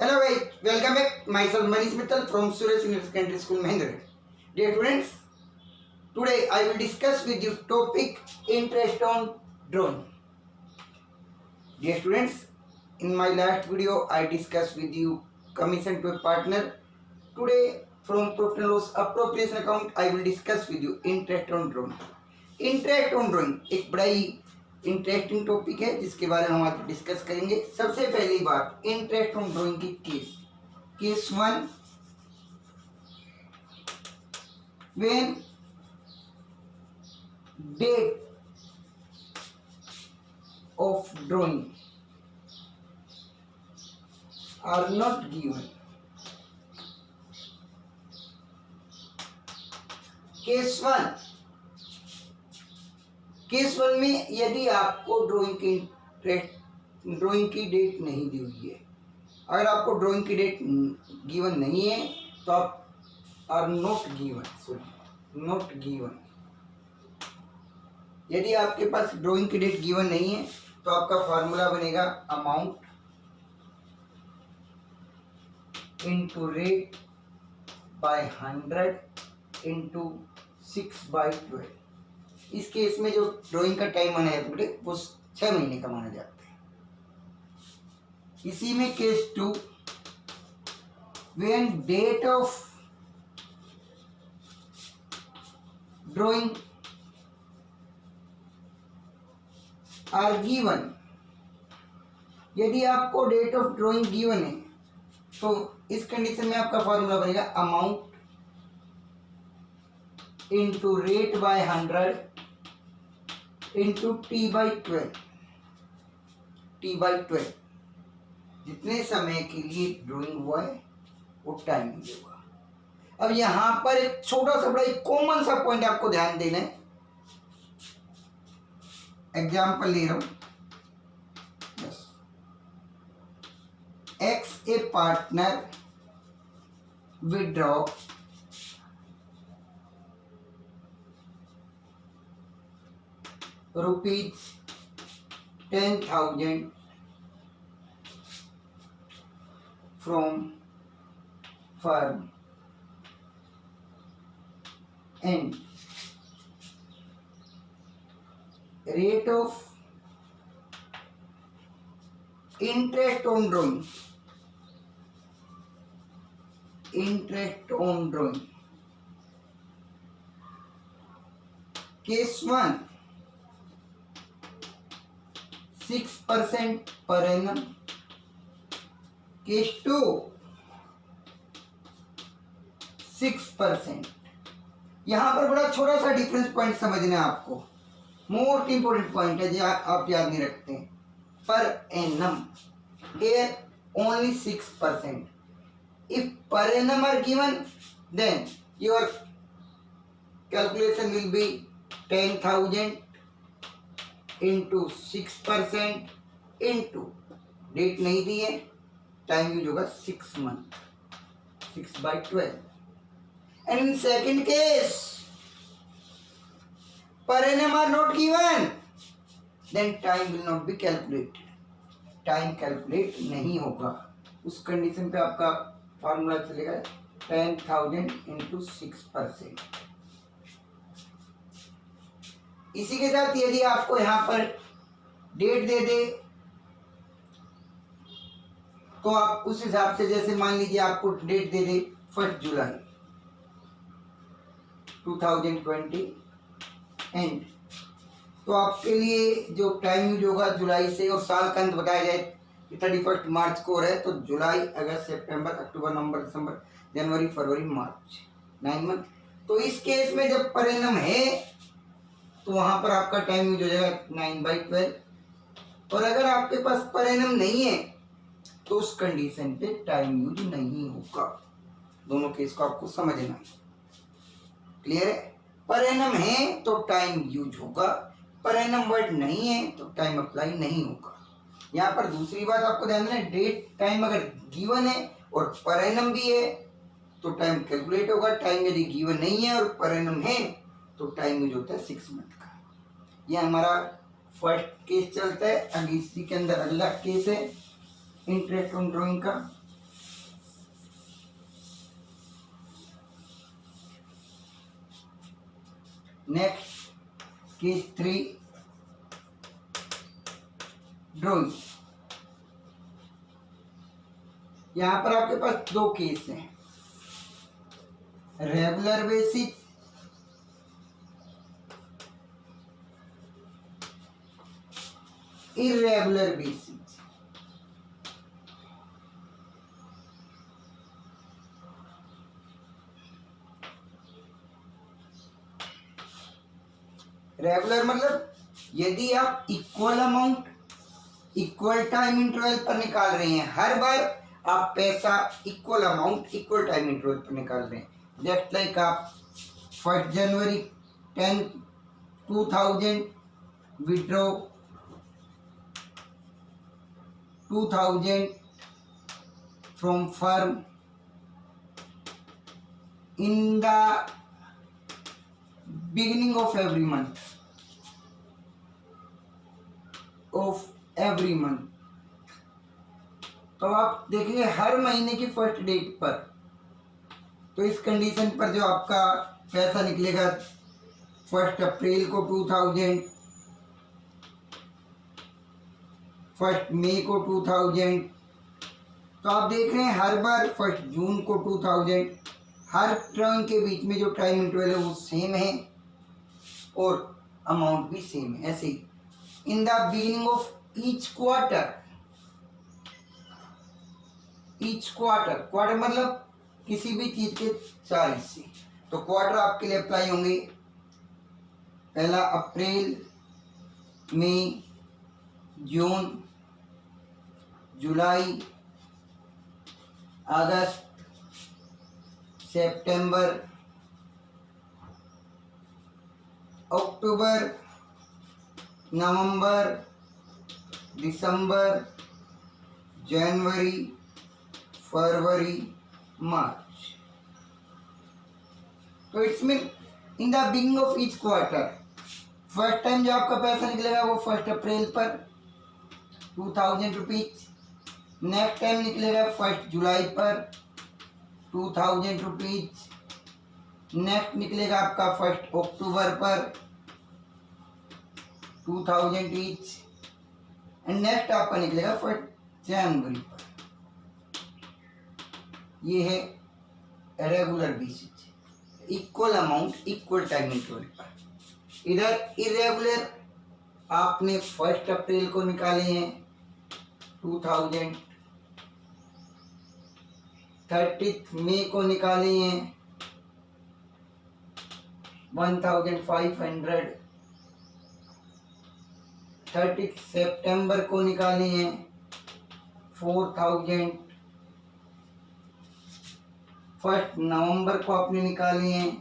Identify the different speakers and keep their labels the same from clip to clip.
Speaker 1: Hello guys, welcome back. Myself Manish Mittal from Suresh Senior Secondary School, Mahendra. Dear students, today I will discuss with you topic interest on drone. Dear students, in my last video I discussed with you commission to a partner. Today from professional loss appropriation account I will discuss with you interest on drone. Interest on drawing एक बड़ा ही interesting topic है जिसके बारे में हम आज discuss करेंगे। सबसे पहली बात, इंटरेस्ट ऑन ड्राइंग की case one, when date of drawing are not given. Case one में यदि आपको ड्राइंग की डेट नहीं दी हुई है, अगर आपको ड्राइंग की डेट गिवन नहीं है तो आप आर नॉट गिवन। यदि आपके पास ड्राइंग की डेट गिवन नहीं है तो आपका फार्मूला बनेगा amount into rate by 100 into 6/12। इस केस में जो ड्राइंग का टाइम माना जाता है वो 6 महीने का माना जाता है। इसी में case two, when date of drawing are given. यदि आपको डेट ऑफ ड्राइंग गिवन है तो इस कंडीशन में आपका फॉर्मूला बनेगा amount into rate by 100 into T/12। जितने समय के लिए ड्राइंग हुआ है वो टाइम मिलेगा। अब यहां पर एक छोटा सा बड़ा कॉमन सा पॉइंट आपको ध्यान देना है। एग्जाम्पल ले रहा हूं, x A partner withdraw rupees 10,000 from firm and rate of interest on drawing case 1 6% per annum, case 2 6%। यहां पर बड़ा छोटा सा डिफरेंस पॉइंट समझना है आपको, मोस्ट इंपोर्टेंट पॉइंट है जो आप याद नहीं रखते हैं। Per annum here only 6%। if per annum are given then your calculation will be 10,000 into 6% into date नहीं दी है, टाइम यूज होगा 6 month, 6/12। And in second case पर एनम are not given then time will not be calculated, time calculate नहीं होगा। उस condition पे आपका फॉर्मूला चलेगा 10,000 इंटू 6%। इसी के साथ यदि आपको यहां पर डेट दे दे तो आप उस हिसाब से, जैसे मान लीजिए आपको date they they 1 July 2020 and, तो आपके लिए जो टाइम यूज होगा जुलाई से, और साल का अंत बताया जाए 31 मार्च को है तो जुलाई, अगस्त, सितंबर, अक्टूबर, नवंबर, दिसंबर, जनवरी, फरवरी, मार्च, 9 मंथ। तो इस केस में जब पर एनम है तो वहां पर आपका टाइम यूज हो जाएगा 9/12। और अगर आपके पास पर एनम नहीं है तो उस कंडीशन पे टाइम यूज नहीं होगा। दोनों केस को आपको समझना है, क्लियर है? पर एनम है तो टाइम यूज होगा, पर एनम वर्ड नहीं है तो टाइम अप्लाई नहीं होगा। यहाँ पर दूसरी बात आपको ध्यान देना, डेट टाइम अगर गिवन है और पर एनम भी है तो टाइम कैलकुलेट होगा। टाइम यदि गिवन नहीं है और पर एनम है तो टाइम यूज होता है 6 मंथ का। यह हमारा फर्स्ट केस चलता है। अभी इसी के अंदर अगला केस है इंटरेस्ट ऑन ड्राइंग का। Next case 3 drawing. यहाँ पर आपके पास दो केस हैं, regular basis irregular basis. Regular मतलब यदि आप equal amount equal time interval पर निकाल रहे हैं, हर बार आप पैसा equal amount equal time interval पर निकाल रहे हैं। जस्ट लाइक आप 1 जनवरी 10 2000 withdraw 2000 from firm in the beginning of every month तो आप देखिए हर महीने की फर्स्ट डेट पर, तो इस कंडीशन पर जो आपका पैसा निकलेगा 1 अप्रैल को 2000, 1 मई को 2000, तो आप देख रहे हैं हर बार 1 जून को 2000, हर टर्म के बीच में जो टाइम इंटरवल है वो सेम है और अमाउंट भी सेम है। ऐसे ही in the beginning of each quarter मतलब किसी भी चीज के 4 हिस्से, तो क्वार्टर आपके लिए अप्लाई होंगे पहला अप्रैल, मई, जून, जुलाई, अगस्त, सितंबर, अक्टूबर, नवंबर, दिसंबर, जनवरी, फरवरी, मार्च। तो it's mean in the beginning of each quarter first time जो आपका पैसा निकलेगा वो 1 अप्रैल पर 2000 रुपीज, नेक्स्ट टाइम निकलेगा 1 जुलाई पर 2000 रुपीज, नेक्स्ट निकलेगा आपका 1 अक्टूबर पर 2000 ईच एंड नेक्स्ट आपका निकलेगा 1 जनवरी पर। ये है regular basis, equal amount equal time interval पर। इधर इरेगुलर आपने 1 अप्रैल को निकाले हैं 2000, 30 मई को निकाले हैं 1500, 30 सितंबर को निकाले हैं 4000, 1 नवंबर को आपने निकाले हैं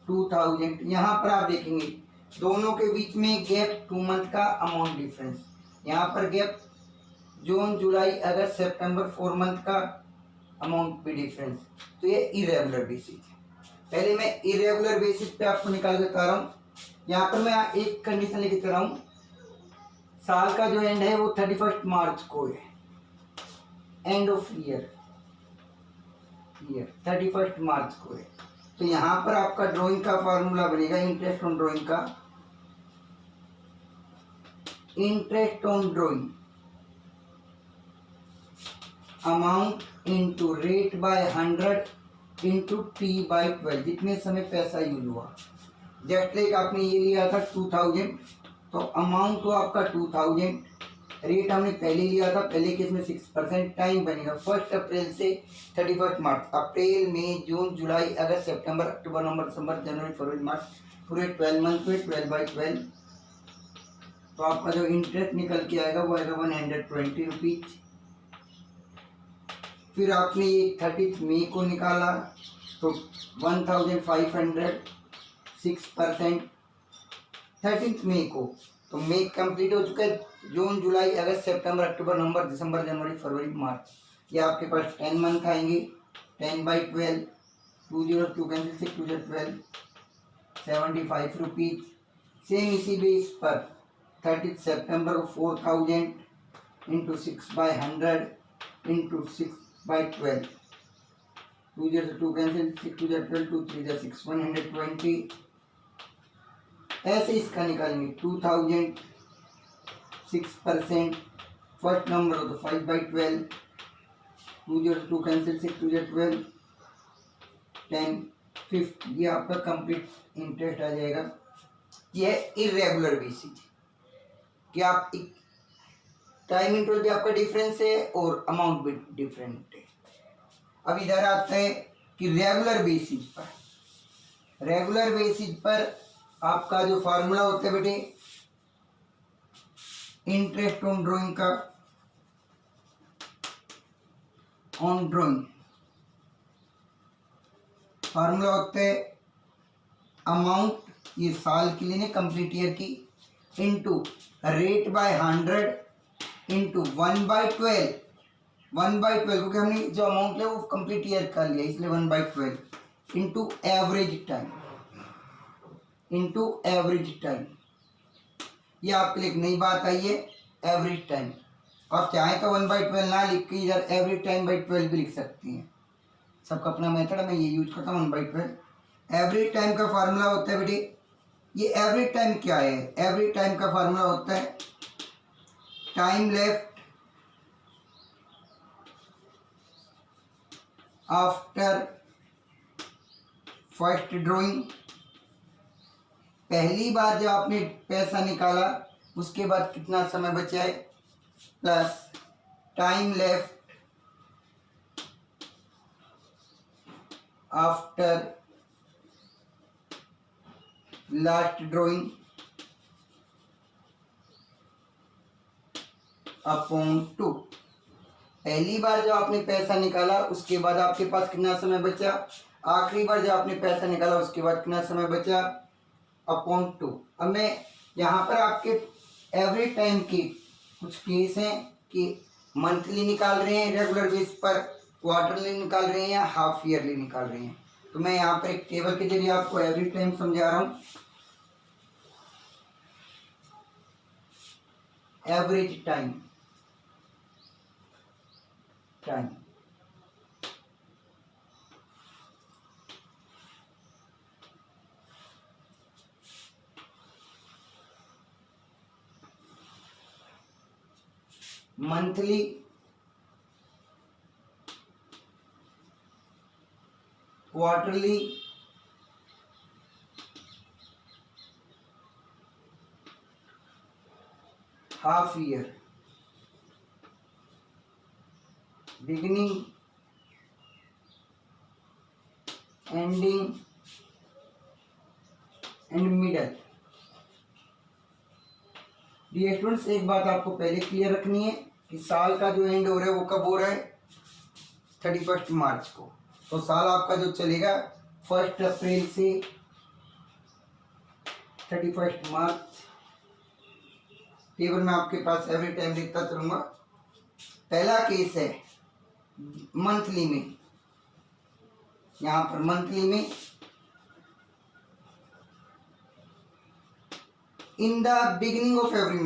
Speaker 1: 2000। यहाँ पर आप देखेंगे दोनों के बीच में गैप 2 मंथ का अमाउंट डिफरेंस, यहाँ पर गैप जून, जुलाई, अगस्त, सितंबर 4 मंथ का अमाउंट भी डिफरेंस। तो ये इरेगुलर बेसिस है। पहले मैं इरेगुलर बेसिस पे आपको निकाल के बता रहा हूँ। यहाँ पर मैं एक कंडीशन लेके चल रहा हूँ, साल का जो एंड है वो 31 मार्च को है, एंड ऑफ ईयर 31 मार्च को है। तो यहाँ पर आपका ड्राइंग का फार्मूला बनेगा इंटरेस्ट ऑन ड्राइंग का, interest on drawing amount into rate by 100 into T/12, जितने समय पैसा यूज हुआ। जस्ट लाइक आपने ये लिया था 2000, तो अमाउंट तो आपका 2000, रेट हमने पहले लिया था, पहले केस में 6%, टाइम बनेगा 1 अप्रैल से 31 मार्च, अप्रैल, मई, जून, जुलाई, अगस्त, सितंबर, अक्टूबर, नवंबर, दिसंबर, जनवरी, फरवरी, मार्च, पूरे 12 मंथ में 12/12। तो आपका जो इंटरेस्ट निकल के आएगा वो आएगा 120 रुपीज। फिर आपने ये 30 मई को निकाला तो 1500, 6%, 13 मई को, तो मई कंप्लीट हो चुका है। जून, जुलाई, अगस्त, सितंबर, अक्टूबर, नवंबर, दिसंबर, जनवरी, फरवरी, मार्च, ये आपके पास 10 मंथ आएंगे। 10/12, 202 कैंसिल 6 2 12, 75 रुपीज। सेम इसी बेस पर 30 सितंबर को 4000 इंटू 6/100 इंटू 6/12, 2 कैंसिल 6 2 12, 2 3 6, 120 ऐसे इसका निकालेंगे 2000 6%, फर्स्ट नंबर हो तो 5/12, 202 कैंसिल, 6 2 12, 10 5, ये आपका कंप्लीट इंटरेस्ट आ जाएगा। ये है इरेगुलर बेसिस कि आप टाइम इंटरवल भी आपका डिफरेंस है और अमाउंट भी डिफरेंट है। अब इधर आता है कि रेगुलर बेसिस पर आपका जो फार्मूला होता है बेटे इंटरेस्ट ऑन ड्राइंग का, ऑन ड्राइंग फार्मूला होता है अमाउंट, ये साल के लिए कंप्लीट ईयर की, इनटू रेट बाय 100 इनटू 1/12, 1/12 क्योंकि हमने जो अमाउंट है वो कंप्लीट ईयर का लिया इसलिए 1/12 इनटू एवरेज टाइम, ये आपके लिए एक नई बात आई है एवरेज टाइम। आप चाहें तो 1/12 ना लिख के इधर एवरेज टाइम बाई 12 भी लिख सकती हैं, सबका अपना मेथड है, मैं ये यूज करता हूँ 1/12। एवरेज टाइम का फार्मूला होता है बेटे, ये एवरेज टाइम क्या है, एवरेज टाइम का फार्मूला होता है time left after first drawing, पहली बार जब आपने पैसा निकाला उसके बाद कितना समय बचा है, plus time left after last drawing upon 2। पहली बार जब आपने पैसा निकाला उसके बाद आपके पास कितना समय बचा, आखिरी बार जब आपने पैसा निकाला उसके बाद कितना समय बचा, अपॉन 2। अब मैं यहाँ पर आपके एवरेज टाइम के कुछ केस हैं कि मंथली निकाल रहे हैं रेगुलर बेस पर, क्वार्टरली निकाल रहे हैं या हाफ ईयरली निकाल रहे हैं। तो मैं यहाँ पर एक टेबल के जरिए आपको एवरेज टाइम समझा रहा हूँ। Average time monthly, quarterly, half year, beginning, ending and middle. Dear students, एक बात आपको पहले क्लियर रखनी है कि साल का जो एंड हो रहा है वो कब हो रहा है, 31 मार्च को। तो साल आपका जो चलेगा 1 अप्रैल से 31 मार्च। टेबल में आपके पास एवरेज टाइम लिखता चलूंगा। पहला केस है मंथली में, यहाँ पर मंथली में in the beginning of every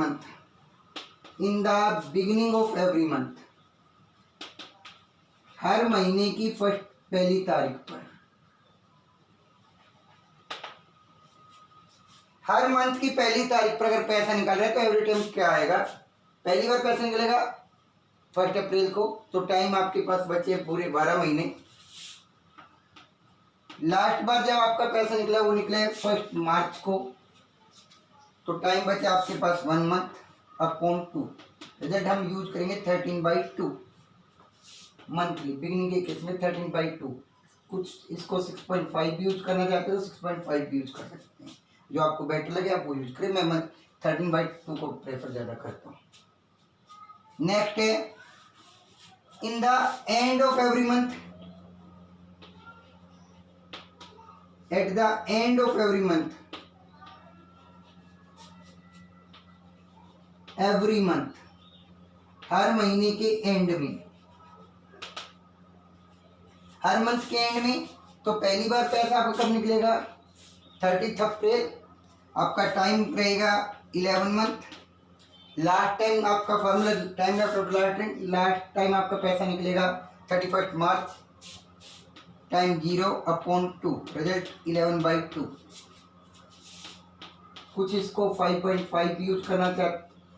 Speaker 1: month, हर महीने की पहली तारीख पर, हर मंथ की पहली तारीख पर अगर पैसा निकाल रहे हैं तो एवरेज टाइम क्या आएगा, पहली बार पैसा निकलेगा 1 अप्रैल को, तो टाइम आपके पास बचे पूरे 12 महीने। लास्ट बार जब आपका पैसा निकला वो निकला है 1 मार्च को, तो टाइम बचा आपके पास 1 मंथ अपॉन 2। रिजल्ट हम यूज करेंगे 13/2 मंथली, बिगिनिंग के केस में 13/2। कुछ इसको 6.5 भी यूज करना चाहते हो 6.5 भी यूज कर सकते हैं, जो आपको बेटर लगे आप वो यूज करें। मैं 13/2 को प्रेफर ज़्यादा करता हूँ। नेक्स्ट है in the end of every month, at the end of every month, every month, हर महीने के एंड में, हर मंथ के एंड में। तो पहली बार पैसा आपका कब निकलेगा, 30 अप्रैल, आपका टाइम रहेगा 11 मंथ। लास्ट टाइम आपका फॉर्मूला टाइम लास्ट टाइम आपका पैसा निकलेगा 31 मार्च, टाइम 0/2, रिजल्ट 11/2। कुछ इसको 5.5 यूज करना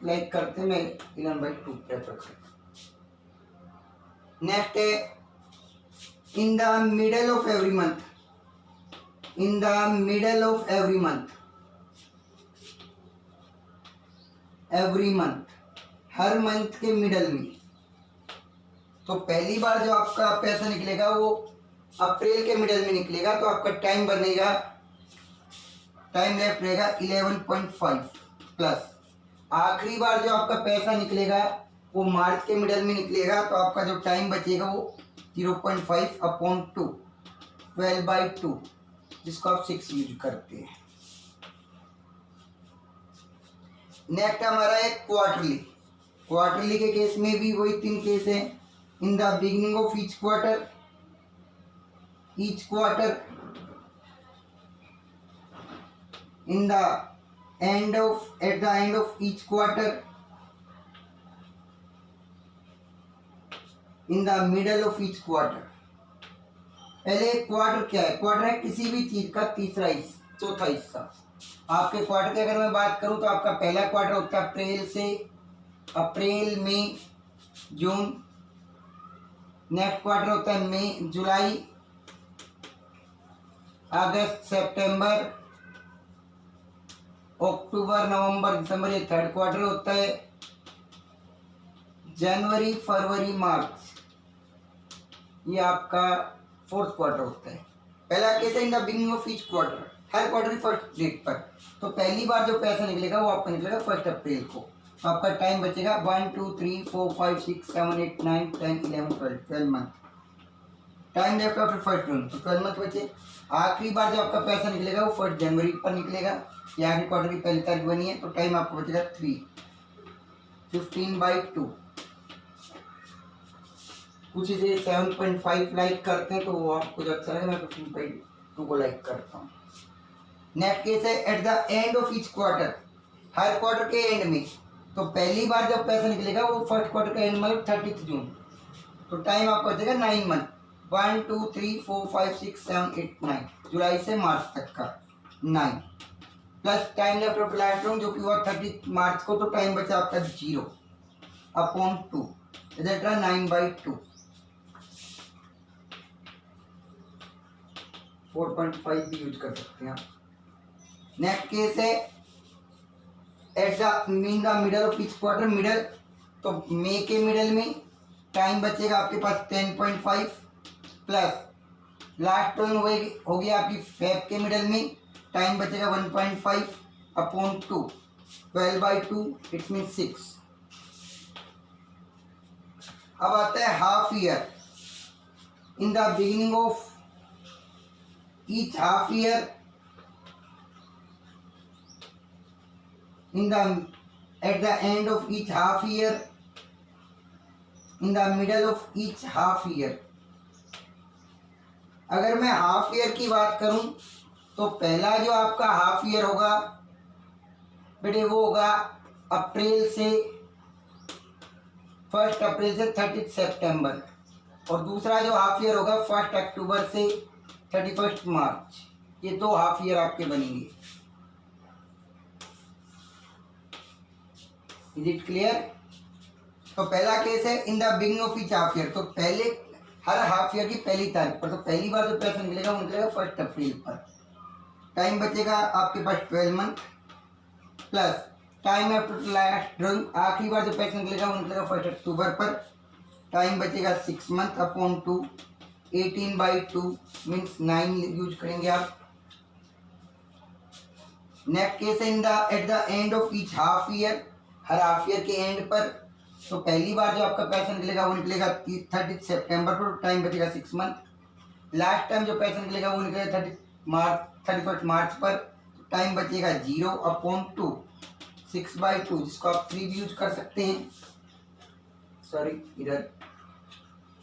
Speaker 1: लाइक करते, मैं 11/2 प्रेफर करता। नेक्स्ट है in the middle of every month, in the middle of every month, every month, her month के मिडल में। तो पहली बार जो आपका पैसा निकलेगा वो अप्रैल के मिडल में निकलेगा, तो आपका टाइम बनेगा, टाइम लेफ्ट रहेगा 11.5 प्लस। आखिरी बार जो आपका पैसा निकलेगा वो मार्च के मिडल में निकलेगा, तो आपका जो टाइम बचेगा वो 0.5/2, 12/2, जिसको आप 6 यूज करते हैं। नेक्स्ट हमारा है क्वार्टरली। क्वार्टरली के केस में भी वही 3 केस हैं। इन the beginning of each quarter, in the end of, at the end of each quarter, in the middle of each quarter। पहले क्वार्टर क्या है? क्वार्टर है किसी भी चीज का तीसरा हिस्सा, चौथा हिस्सा। आपके क्वार्टर की अगर मैं बात करूं तो आपका पहला क्वार्टर होता है अप्रैल से, अप्रैल मई जून। नेक्स्ट क्वार्टर होता है मई जुलाई अगस्त सितंबर अक्टूबर नवंबर दिसंबर, ये थर्ड क्वार्टर होता है। जनवरी फरवरी मार्च, ये आपका फोर्थ क्वार्टर होता है। पहला केस है in the beginning of each quarter, her quarter की फर्स्ट डेट पर। तो पहली बार जो पैसा निकलेगा वो आपका निकलेगा 1 अप्रैल को। तो आपका टाइम बचेगा 1 2 3 4 5 6 7 8 9 10 11 12 month. Time left after first June, तो 12 मंथ बचे। आखिरी बार जो आपका पैसा निकलेगा वो 1 जनवरी पर निकलेगा, ये आखिरी क्वार्टर की पहली तारीख बनी है, तो टाइम आपको बचेगा 3, 15/2। कुछ इसे 7.5 लाइक करते हैं तो वो आपको जो अच्छा लगे, मैं 15/2 को लाइक करता हूँ। नेक्स्ट केस है eight the end of each quarter, her quarter के एंड में। तो पहली बार जब पैसा निकलेगा वो फर्स्ट क्वार्टर का एंड मतलब 30 जून, तो टाइम आपको बचेगा 9 मंथ, 1 2 3 4 5 6 7 8 9, जुलाई से मार्च तक का 9 plus time left of last room जो कि हुआ 30 मार्च को, तो टाइम बचा आपका 0/2, रिजल्ट रहा 9/2, 4.5 भी यूज कर सकते हैं आप। नेक्स्ट केस है at the mean the middle of each quarter, middle, तो मई के मिडल में टाइम बचेगा आपके पास 10.5 प्लस लास्ट टर्न होगी आपकी फेब के मिडल में, टाइम बचेगा 1.5/2, 12/2, इट्स मीन 6। अब आता है half year. In the beginning of each half year, in the at the end of each half year, in the middle of each half year। अगर मैं हाफ ईयर की बात करूं तो पहला जो आपका हाफ ईयर होगा बेटे वो होगा अप्रैल से 1 अप्रैल से 30 सितंबर, और दूसरा जो हाफ ईयर होगा 1 अक्टूबर से 31 मार्च। ये 2 हाफ ईयर आपके बनेंगे। Is it clear? तो पहला केस है in the beginning of each half year, तो पहले हर हाफ ईयर की पहली तारीख पर, तो पहली बार जो पैसा निकलेगा वो निकलेगा 1 अप्रैल पर। टाइम बचेगा आपके पास 12 month plus time after last drawing, आखिरी बार जो पैसा निकलेगा वो निकलेगा 1 अक्टूबर पर। टाइम बचेगा 6 मंथ/2, 18/2 मीन्स 9 यूज करेंगे आप। नेक्स्ट केस है in the eight the end of each half year, her half year के एंड पर। तो पहली बार जो आपका पैसा निकलेगा वो निकलेगा 30 सितंबर पर, टाइम बचेगा 6 मंथ। लास्ट टाइम जो पैसा निकलेगा वो निकलेगा 31 मार्च पर, टाइम बचेगा 0/2, 6/2, जिसको आप 3 भी यूज कर सकते हैं, सॉरी इधर।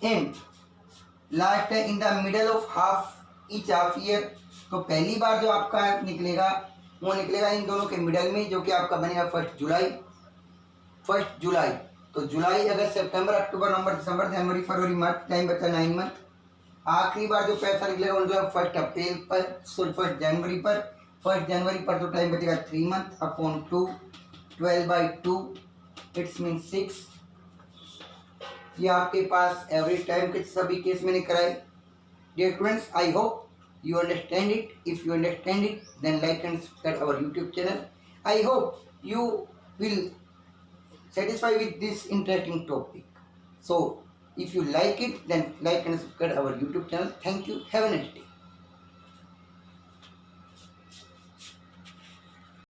Speaker 1: एंड लास्ट है in the middle of half each half year, तो पहली बार जो आपका निकलेगा वो निकलेगा इन दोनों के मिडल में, जो कि आपका बनेगा 1 जुलाई। तो जुलाई अगस्त सितंबर अक्टूबर नवंबर दिसंबर जनवरी फरवरी मार्च, टाइम बचा 9 मंथ। आखिरी बार जो पैसा निकलेगा वो निकलेगा 1 अप्रैल पर, सॉरी 1 जनवरी पर। 1 जनवरी पर तो टाइम बचेगा 3 मंथ अपॉन 2, 12/2 इट्स मीन 6। ये आपके पास एवरेज टाइम के सभी केस मैंने कराए। Dear students, I hope you understand it. If you understand it, then like and subscribe our YouTube channel. I hope you will satisfy with this interesting topic. So if you like it, then like and subscribe our YouTube channel. Thank you. Have a nice day.